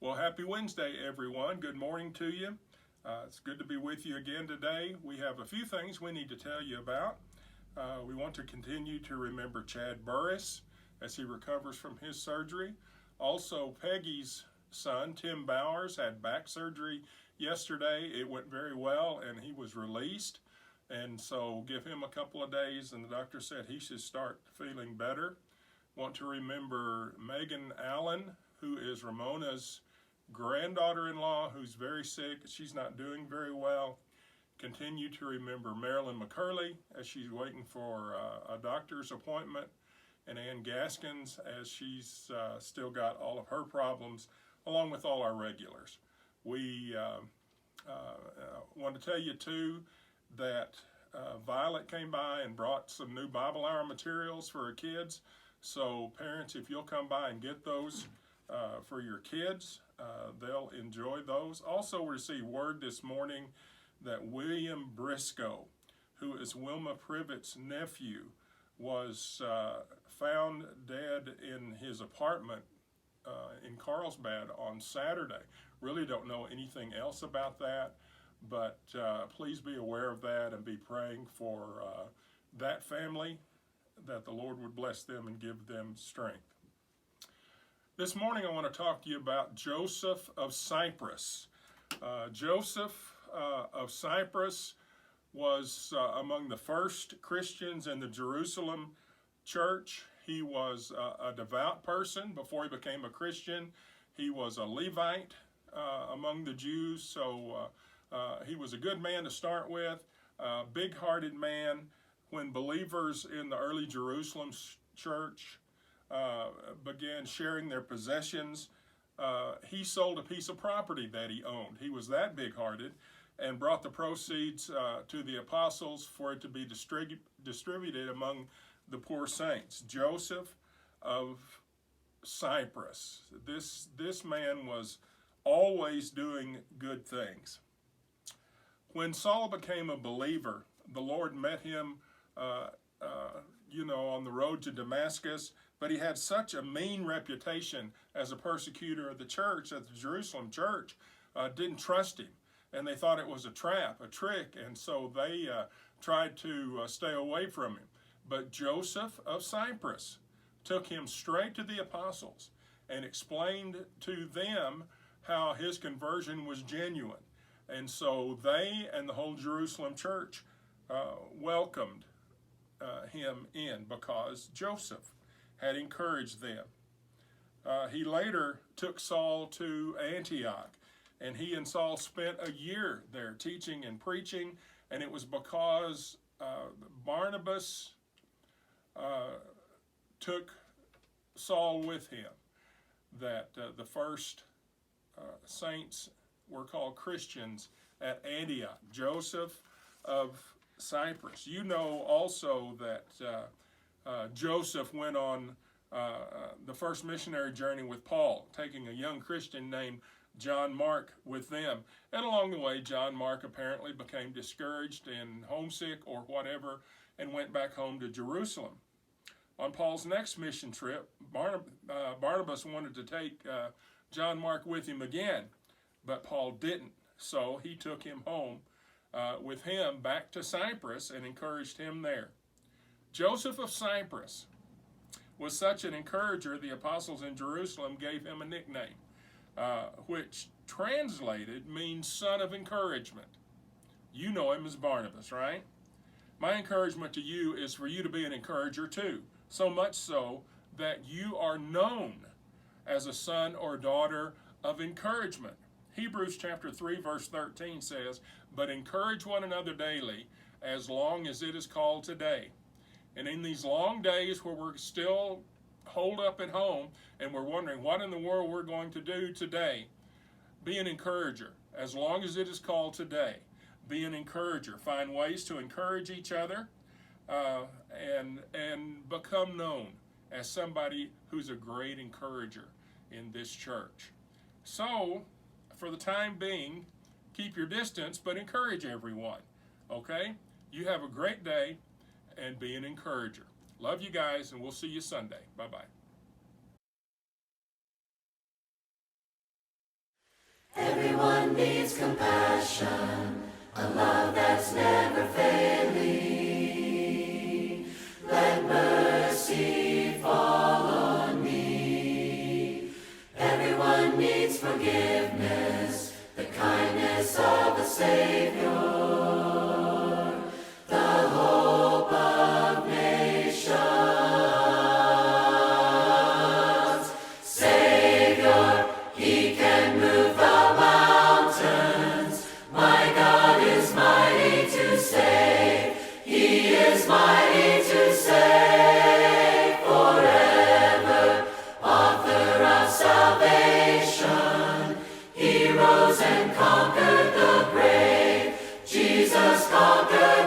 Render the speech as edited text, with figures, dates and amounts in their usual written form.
Well, happy Wednesday, everyone. Good morning to you. It's good to be with you again today. We have a few things we need to tell you about. We want to continue to remember Chad Burris as he recovers from his surgery. Also, Peggy's son, Tim Bowers, had back surgery yesterday. It went very well and he was released. And so give him a couple of days and the doctor said he should start feeling better. Want to remember Megan Allen, who is Ramona's granddaughter-in-law, who's very sick. She's not doing very well. Continue to remember Marilyn McCurley as she's waiting for a doctor's appointment, and Ann Gaskins as she's still got all of her problems, along with all our regulars. We want to tell you too that Violet came by and brought some new Bible Hour materials for her kids. So parents, if you'll come by and get those for your kids, they'll enjoy those. Also, we received word this morning that William Briscoe, who is Wilma Privett's nephew, was found dead in his apartment in Carlsbad on Saturday. Really don't know anything else about that, but please be aware of that and be praying for that family, that the Lord would bless them and give them strength. This morning I want to talk to you about Joseph of Cyprus. Joseph of Cyprus was among the first Christians in the Jerusalem church. He was a devout person before he became a Christian. He was a Levite among the Jews, so he was a good man to start with, a big-hearted man. When believers in the early Jerusalem church began sharing their possessions, he sold a piece of property that he owned. He was that big-hearted and brought the proceeds to the apostles for it to be distributed among the poor saints. Joseph of Cyprus. This man was always doing good things. When Saul became a believer, the Lord met him on the road to Damascus, but he had such a mean reputation as a persecutor of the church that the Jerusalem church didn't trust him, and they thought it was a trap, a trick, and so they tried to stay away from him. But Joseph of Cyprus took him straight to the apostles and explained to them how his conversion was genuine, and so they and the whole Jerusalem church welcomed him in because Joseph had encouraged them. He later took Saul to Antioch, and he and Saul spent a year there teaching and preaching, and it was because Barnabas took Saul with him that the first saints were called Christians at Antioch. Joseph of Cyprus. You know also that Joseph went on the first missionary journey with Paul, taking a young Christian named John Mark with them. And along the way, John Mark apparently became discouraged and homesick or whatever and went back home to Jerusalem. On Paul's next mission trip, Barnabas wanted to take John Mark with him again, but Paul didn't. So he took him home with him back to Cyprus and encouraged him there. Joseph of Cyprus was such an encourager, the apostles in Jerusalem gave him a nickname, which translated means son of encouragement. You know him as Barnabas, right? My encouragement to you is for you to be an encourager too, so much so that you are known as a son or daughter of encouragement. Hebrews chapter 3 verse 13 says, "But encourage one another daily, as long as it is called today." And in these long days where we're still holed up at home and we're wondering what in the world we're going to do today, be an encourager. As long as it is called today, be an encourager. Find ways to encourage each other and become known as somebody who's a great encourager in this church. So, for the time being, keep your distance, but encourage everyone, okay? You have a great day, and be an encourager. Love you guys, and we'll see you Sunday. Bye-bye. Everyone needs compassion, a love that's never failing. Let mercy fall on me. Everyone needs forgiveness, the kindness of the Savior, the hope of nations. Savior, He can move the mountains. My God is mighty to save. He is mighty to save forever. Author of salvation, He rose and conquered the grave. Jesus conquered